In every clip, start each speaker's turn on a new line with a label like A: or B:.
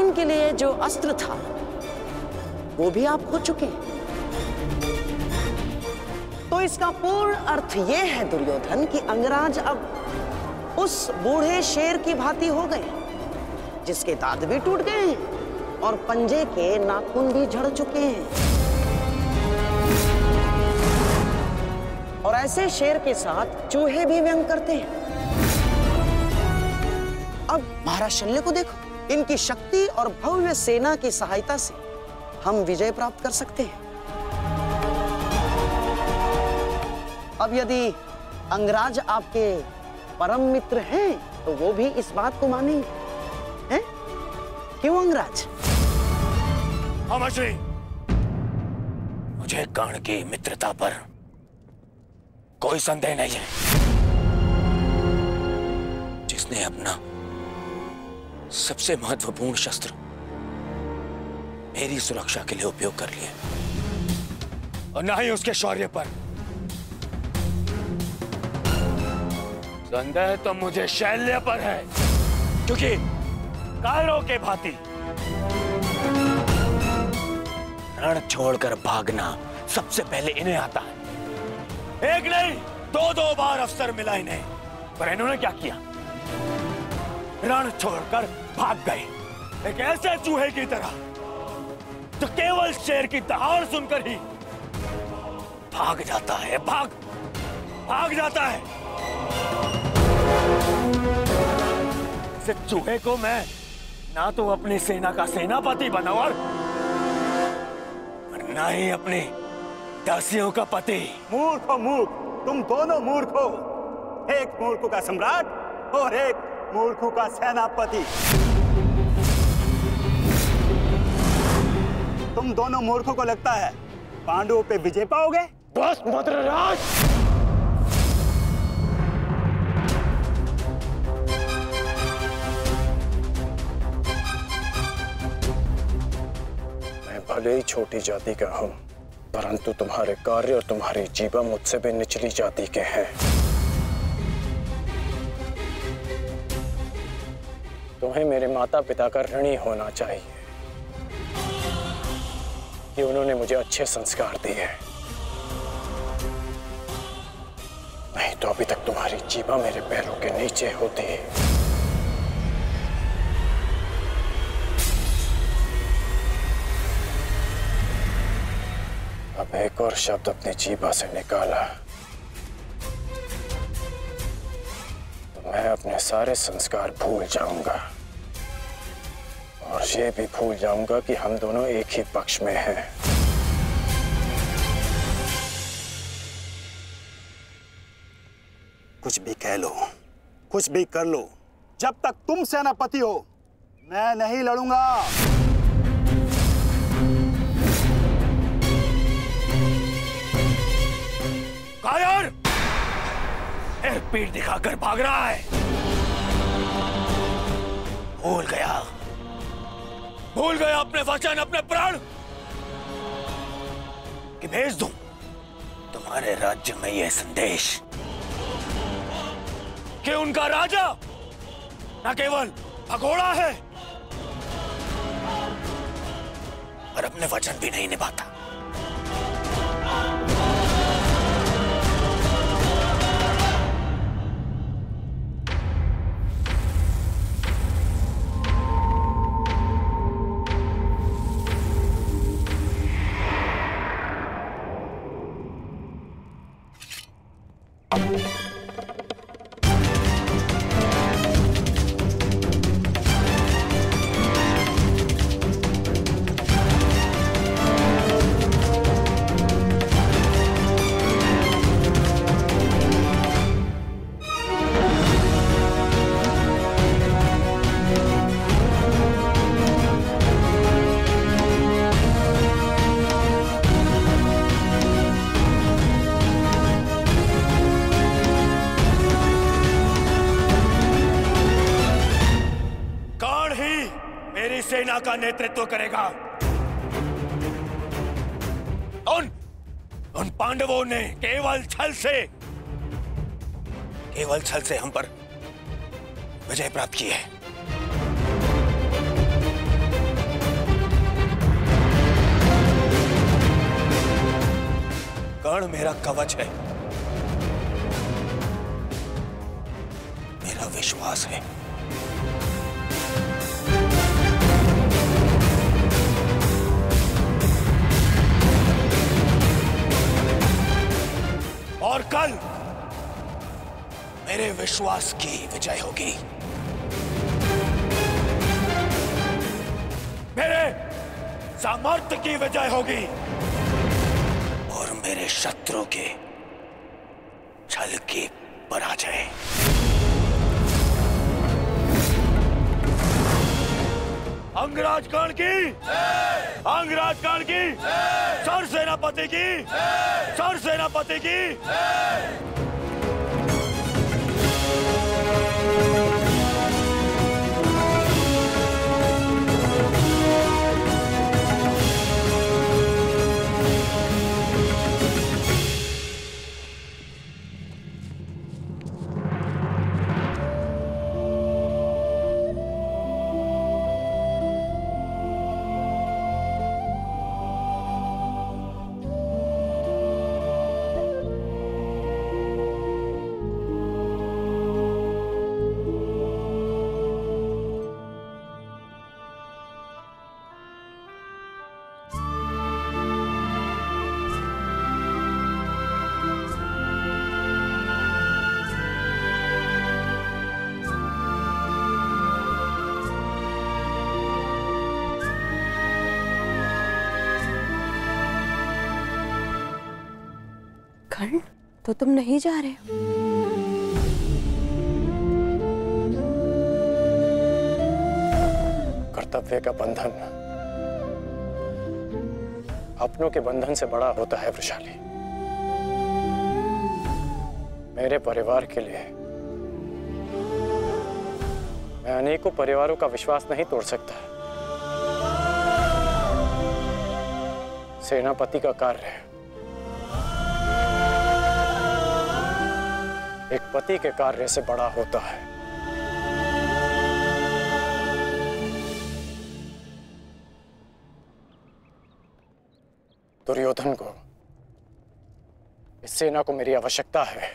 A: संहारन के लिए जो अस्त्र था वो भी आप खो चुके हैं। तो इसका पूर्ण अर्थ यह है दुर्योधन कि अंगराज अब उस बूढ़े शेर की भांति हो गए जिसके दांत भी टूट गए हैं और पंजे के नाखून भी झड़ चुके हैं। और ऐसे शेर के साथ चूहे भी व्यंग करते हैं। अब महाराज शल्य को देखो, इनकी शक्ति और भव्य सेना की सहायता से हम विजय प्राप्त कर सकते हैं। अब यदि अंगराज आपके परम मित्र हैं तो वो भी इस बात को मानेंगे, हैं? क्यों अंगराज?
B: अमरश्री, मुझे कर्ण की मित्रता पर कोई संदेह नहीं है। जिसने अपना सबसे महत्वपूर्ण शस्त्र मेरी सुरक्षा के लिए उपयोग कर लिया और ना ही उसके शौर्य पर। संदेह तो मुझे शल्य पर है, क्योंकि कायरों के भांति रण छोड़कर भागना सबसे पहले इन्हें आता है। एक नहीं, दो बार अवसर मिला इन्हें, पर इन्होंने क्या किया? रण छोड़कर भाग गए, एक ऐसे चूहे की तरह जो केवल शेर की दहाड़ सुनकर ही भाग जाता है। भाग जाता है। इस चूहे को मैं ना तो अपनी सेना का सेनापति बनाऊं और ना ही अपनी दासियों का पति।
C: मूर्ख हो मूर्ख, तुम दोनों मूर्ख हो। एक मूर्ख का सम्राट और एक मूर्ख का सेनापति। तुम दोनों मूर्खों को लगता है पांडवों पे विजय पाओगे?
B: बस मद्रराज,
D: मैं भले ही छोटी जाति का हूं, परंतु तुम्हारे कार्य और तुम्हारी जीवा मुझसे भी निचली जाति के हैं। तुम्हें मेरे माता पिता का ऋणी होना चाहिए कि उन्होंने मुझे अच्छे संस्कार दिए, नहीं तो अभी तक तुम्हारी जीवा मेरे पैरों के नीचे होती। अब एक और शब्द अपनी जीवा से निकाला तो मैं अपने सारे संस्कार भूल जाऊंगा और ये भी भूल जाऊंगा कि हम दोनों एक ही पक्ष में हैं।
C: कुछ भी कह लो, कुछ भी कर लो, जब तक तुम सेनापति हो मैं नहीं लड़ूंगा।
B: कायर, एक पीठ दिखाकर भाग रहा है। भूल गया अपने वचन, अपने प्राण कि भेज दूं तुम्हारे राज्य में यह संदेश कि उनका राजा न केवल भगोड़ा है पर अपने वचन भी नहीं निभाता। सेना का नेतृत्व करेगा। उन पांडवों ने केवल छल से हम पर विजय प्राप्त की है। मेरा कवच है, मेरा विश्वास है। और कल मेरे विश्वास की विजय होगी, मेरे सामर्थ्य की विजय होगी और मेरे शत्रु के छल की पराजय। अंगराज कर्ण की, अंगराज कर्ण की, सर सेनापति की, सर सेनापति की।
E: कर्ण, तो तुम नहीं जा रहे हो?
D: कर्तव्य का बंधन अपनों के बंधन से बड़ा होता है वृषाली। मेरे परिवार के लिए मैं अनेकों परिवारों का विश्वास नहीं तोड़ सकता। सेनापति का कार्य एक पति के कार्य से बड़ा होता है। दुर्योधन को, इस सेना को मेरी आवश्यकता है।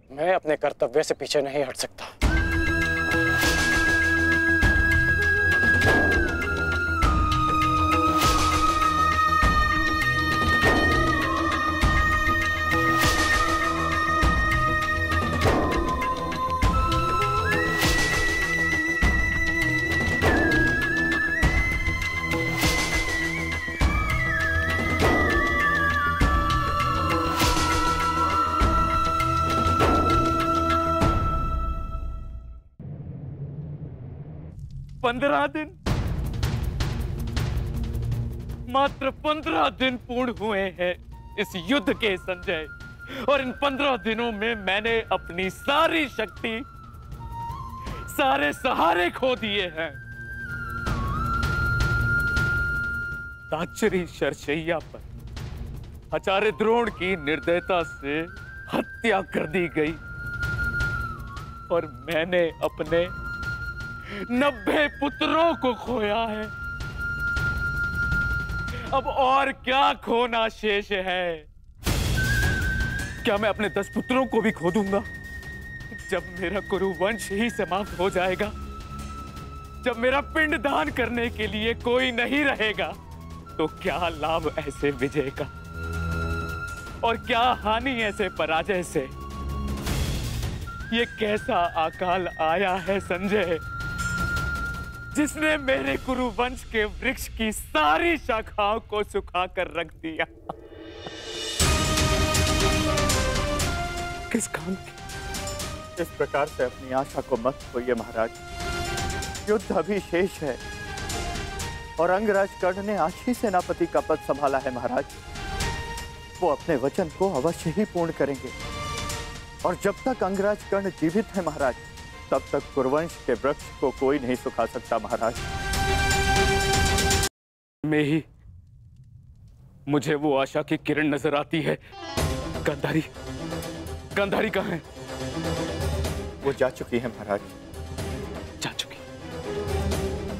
D: मैं अपने कर्तव्य से पीछे नहीं हट सकता।
F: मात्र 15 दिन पूर्ण हुए हैं इस युद्ध के संजय, और इन 15 दिनों में मैंने अपनी सारी शक्ति, सारे सहारे खो दिए हैं। ताचरी शरशैया पर आचार्य द्रोण की निर्दयता से हत्या कर दी गई और मैंने अपने 90 पुत्रों को खोया है। अब और क्या खोना शेष है? क्या मैं अपने 10 पुत्रों को भी खो दूंगा? जब मेरा कुरुवंश ही समाप्त हो जाएगा, जब मेरा पिंड दान करने के लिए कोई नहीं रहेगा, तो क्या लाभ ऐसे विजय का और क्या हानि ऐसे पराजय से? ये कैसा अकाल आया है संजय, जिसने मेरे कुरुवंश के वृक्ष की सारी शाखाओं को सुखा कर रख दिया। किस काम की?
G: इस प्रकार से अपनी आशा को मत खोइए महाराज। युद्ध अभी शेष है और अंगराज कर्ण ने आज ही सेनापति का पद संभाला है महाराज। वो अपने वचन को अवश्य ही पूर्ण करेंगे और जब तक अंगराज कर्ण जीवित है महाराज, तब तक कुरुवंश के वृक्ष को कोई नहीं सुखा सकता महाराज।
F: में ही मुझे वो आशा की किरण नजर आती है। गांधारी, गांधारी कहाँ है?
G: वो जा चुकी है महाराज।
F: जा चुकी?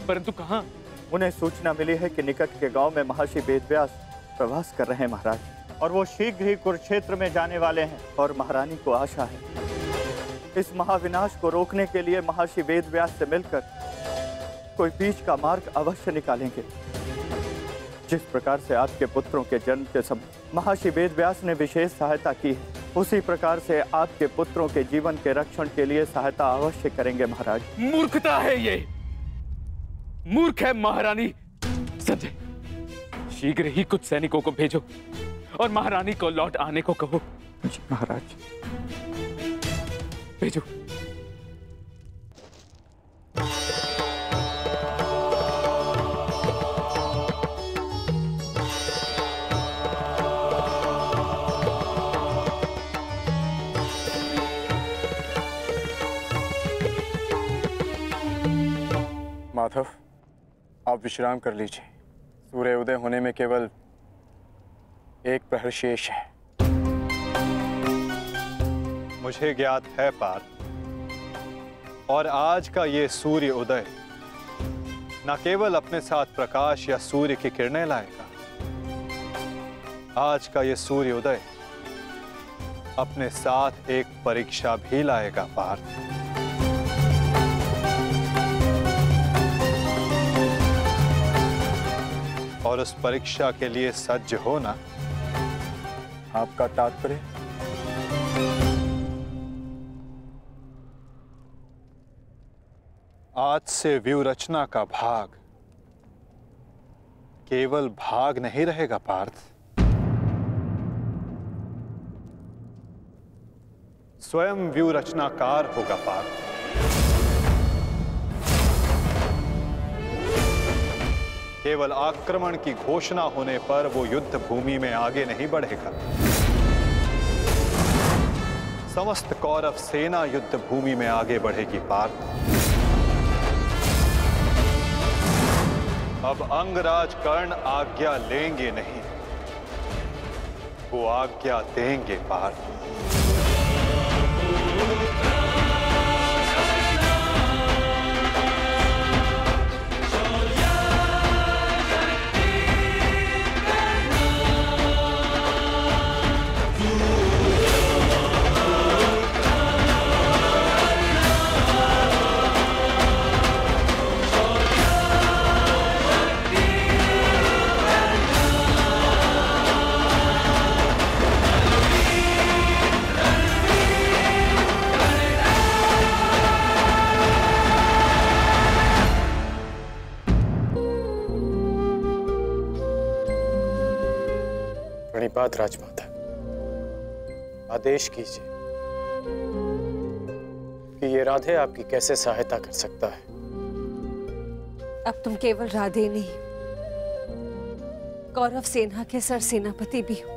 F: परंतु कहाँ?
G: उन्हें सूचना मिली है कि निकट के गांव में महर्षि वेदव्यास प्रवास कर रहे हैं महाराज, और वो शीघ्र ही कुरुक्षेत्र में जाने वाले हैं। और महारानी को आशा है इस महाविनाश को रोकने के लिए महर्षि वेदव्यास से मिलकर कोई बीच का मार्ग अवश्य निकालेंगे। जिस प्रकार से आपके पुत्रों के जन्म के समय महर्षि वेदव्यास ने विशेष सहायता की है, उसी प्रकार से आपके पुत्रों के जीवन के रक्षण के लिए सहायता अवश्य करेंगे महाराज।
F: मूर्खता है ये, मूर्ख है महारानी। संजय, शीघ्र ही कुछ सैनिकों को भेजो और महारानी को लौट आने को कहो।
G: जी महाराज।
F: भेजो।
D: माधव, आप विश्राम कर लीजिए। सूर्य उदय होने में केवल एक प्रहर शेष है।
H: मुझे ज्ञात है पार्थ, और आज का ये सूर्य उदय न केवल अपने साथ प्रकाश या सूर्य की किरणें लाएगा, आज का ये सूर्य उदय अपने साथ एक परीक्षा भी लाएगा पार्थ। और उस परीक्षा के लिए सज्ज होना।
D: आपका तात्पर्य?
H: आज से व्यूहरचना का भाग केवल भाग नहीं रहेगा पार्थ, स्वयं व्यूहरचनाकार होगा पार्थ। केवल आक्रमण की घोषणा होने पर वो युद्ध भूमि में आगे नहीं बढ़ेगा। समस्त कौरव सेना युद्ध भूमि में आगे बढ़ेगी पार्थ। अब अंगराज कर्ण आज्ञा लेंगे नहीं, वो आज्ञा देंगे पार्थ।
D: बात राजमाता, आदेश कीजिए कि ये राधे आपकी कैसे सहायता कर सकता है।
E: अब तुम केवल राधे नहीं, कौरव सेना के सरसेनापति भी हो।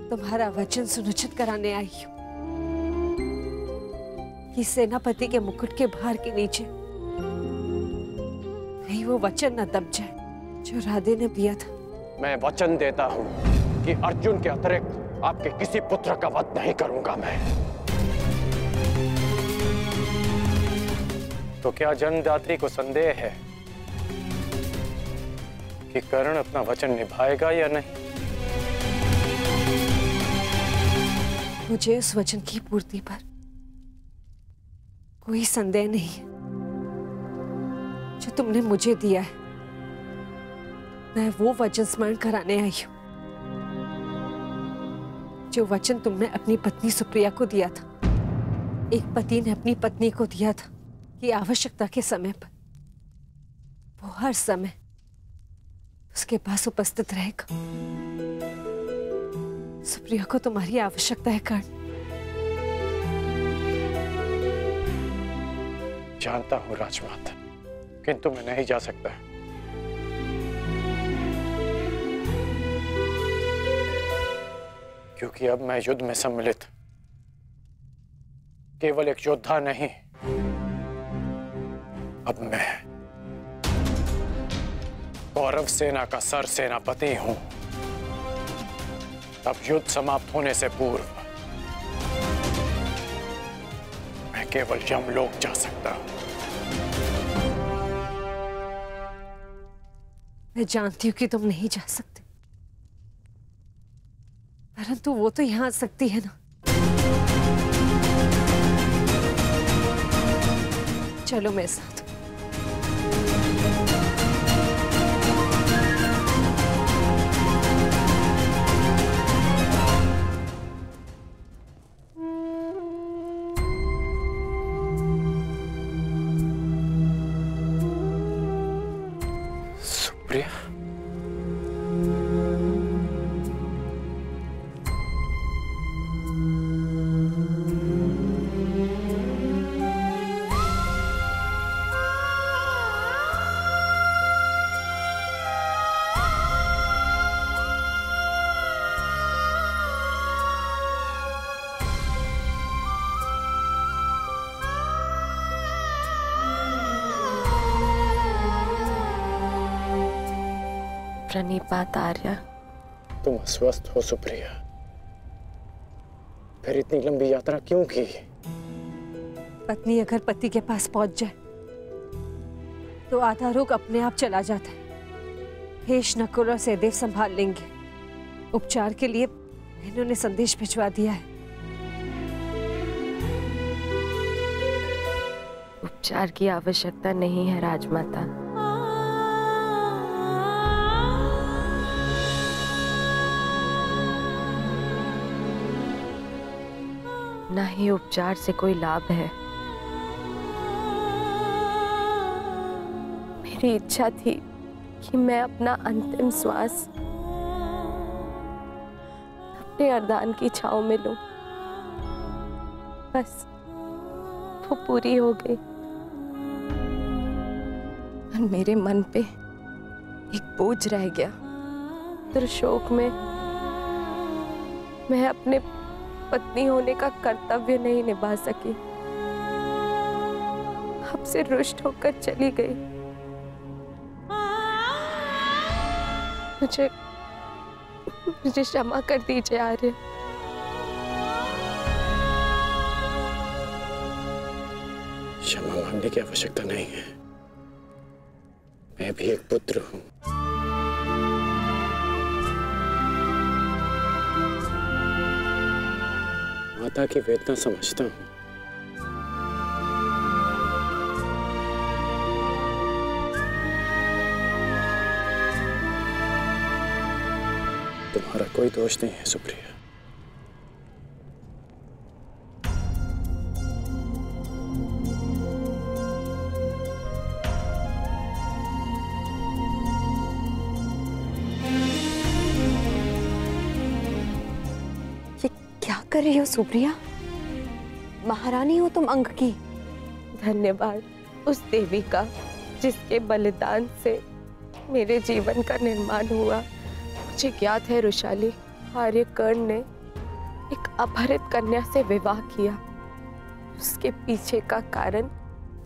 E: तुम्हारा वचन सुनिश्चित कराने आई हूं कि सेनापति के मुकुट के भार के नीचे कहीं वो वचन न दब जाए जो राधे ने दिया था।
D: मैं वचन देता हूं कि अर्जुन के अतिरिक्त आपके किसी पुत्र का वध नहीं करूंगा मैं। तो क्या जन्मदात्री को संदेह है कि कर्ण अपना वचन निभाएगा या नहीं?
E: मुझे उस वचन की पूर्ति पर कोई संदेह नहीं है जो तुमने मुझे दिया है। मैं वो वचन स्मरण कराने आई हूं जो वचन तुमने अपनी पत्नी सुप्रिया को दिया था। एक पति ने अपनी पत्नी को दिया था कि आवश्यकता के समय पर वो हर समय उसके पास उपस्थित रहेगा। सुप्रिया को तुम्हारी आवश्यकता है कर्ण।
D: जानता हूं राजमाता, किंतु मैं नहीं जा सकता। क्योंकि अब मैं युद्ध में सम्मिलित केवल एक योद्धा नहीं, अब मैं कौरव सेना का सरसेनापति हूं। अब युद्ध समाप्त होने से पूर्व मैं केवल यमलोक जा सकता हूं।
E: मैं जानती हूँ कि तुम नहीं जा सकते, परंतु वो तो यहाँ आ सकती है ना। चलो मेरे साथ।
D: सुप्रिया,
I: प्रणिपात आर्या।
D: तुम अस्वस्थ हो सुप्रिया, फिर इतनी लंबी यात्रा क्यों की?
E: पत्नी अगर पति के पास पहुंच जाए तो आधा रोग अपने आप चला जाता है। हेश, नकुल और सहदेव संभाल लेंगे। उपचार के लिए इन्होंने संदेश भिजवा दिया है।
I: उपचार की आवश्यकता नहीं है राजमाता। ना ही उपचार से कोई लाभ है। मेरी इच्छा थी कि मैं अपना अंतिम श्वास अपने अर्धान की छांव में लूं, बस वो पूरी हो गई। और मेरे मन पे एक बोझ रह गया। तो शोक में मैं अपने पत्नी होने का कर्तव्य नहीं निभा सकी, आपसे रुष्ट होकर चली गई। मुझे क्षमा कर दीजिए आर्य।
D: क्षमा मांगने की आवश्यकता नहीं है, मैं भी एक पुत्र हूं। माता की वेदना समझता हूं। तुम्हारा कोई दोष नहीं है सुप्रिया।
J: क्या कर रही हो सुप्रिया? महारानी हो तुम अंग की।
I: धन्यवाद उस देवी का जिसके बलिदान से मेरे जीवन का निर्माण हुआ। मुझे ज्ञात है रुशाली, आर्यकर्ण ने एक अपहरित कन्या से विवाह किया। उसके पीछे का कारण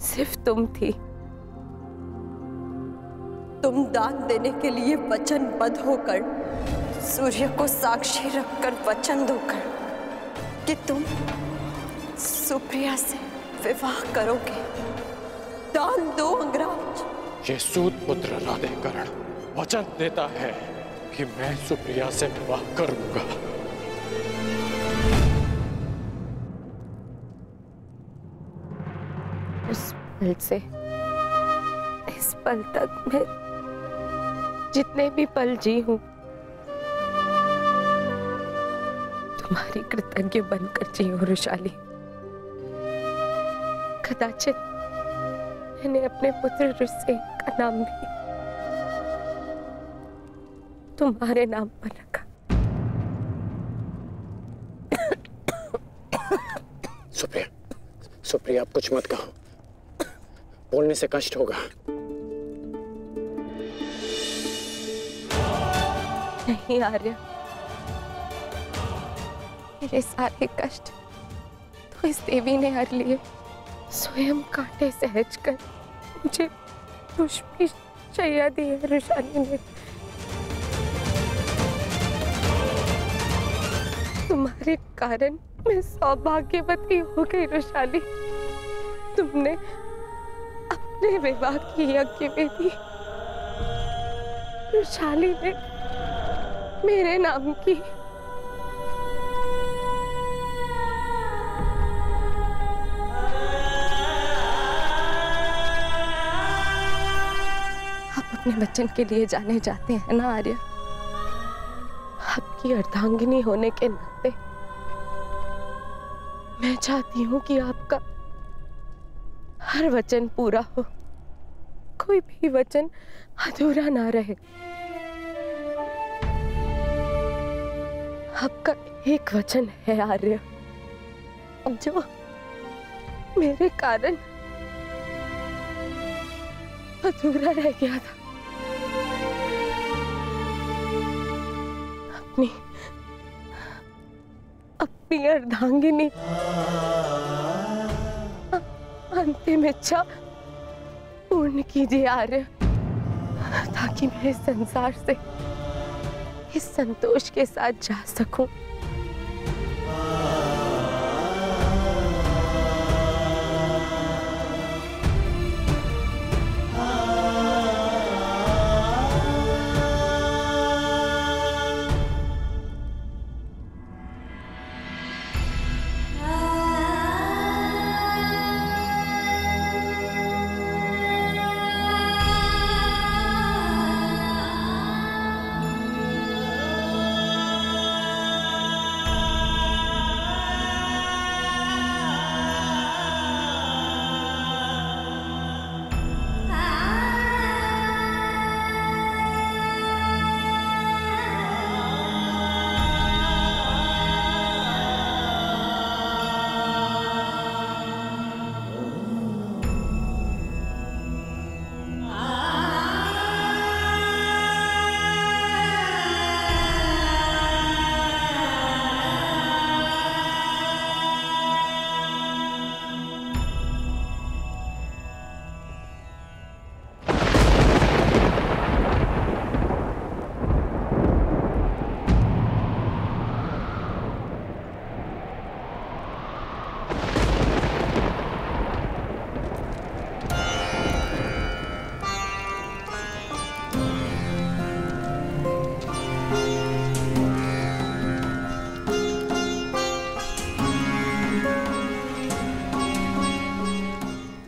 I: सिर्फ तुम थी।
J: तुम दान देने के लिए वचनबद्ध होकर, सूर्य को साक्षी रखकर वचन दोकर कि तुम सुप्रिया से विवाह करोगे। दान दो अंगराज।
D: ये सूत पुत्र राधेकर्ण वचन देता है कि मैं सुप्रिया से विवाह करूंगा।
I: उस पल से इस पल तक मैं जितने भी पल जी हूं तुम्हारी कृतज्ञ बनकर जी हूं रुशाली। कदाचित मैंने अपने पुत्र रुसेन का नाम भी तुम्हारे नाम पर रखा।
D: सुप्रिया, सुप्रिया आप कुछ मत कहो, बोलने से कष्ट होगा।
I: नहीं आर्य, मेरे सारे कष्ट तो इस देवी ने हर लिए। स्वयं कांटे सहज कर मुझे पुष्पी शैया दी है रुशाली ने। तुम्हारे कारण मैं सौभाग्यवती हो गई रुशाली। तुमने अपने विवाह की यज्ञ में दी रुशाली ने मेरे नाम की आप अपने वचन के लिए जाने जाते हैं ना आर्य। आपकी अर्धांगिनी होने के नाते मैं चाहती हूं कि आपका हर वचन पूरा हो, कोई भी वचन अधूरा ना रहे। आपका एक वचन है आर्य जो मेरे कारण अधूरा रह गया था। अपनी अर्धांगिनी अंतिम इच्छा पूर्ण कीजिए आर्य, ताकि मैं इस संसार से इस संतोष के साथ जा सकूं।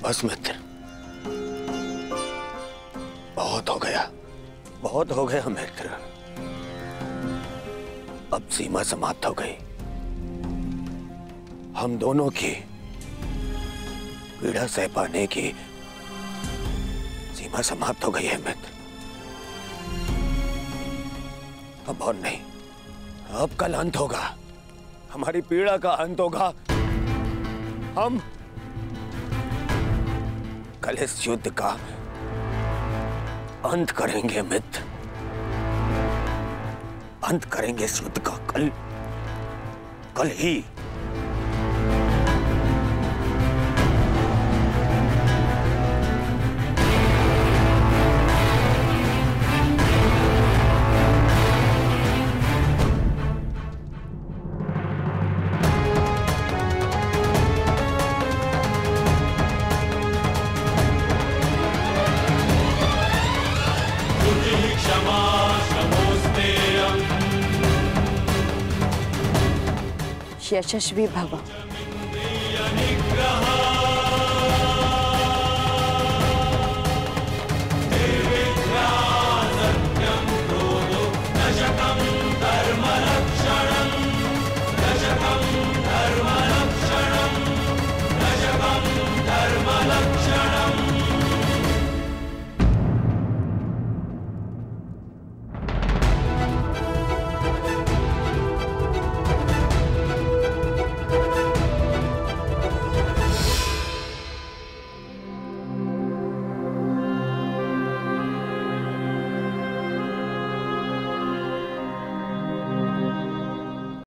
B: बस मित्र, बहुत हो गया मित्र। अब सीमा समाप्त हो गई। हम दोनों की पीड़ा सह पाने की सीमा समाप्त हो गई है मित्र। अब और नहीं, अब कल अंत होगा, हमारी पीड़ा का अंत होगा। हम कल इस युद्ध का अंत करेंगे मित्र, अंत करेंगे इस युद्ध का कल ही।
J: यशस्वी भव।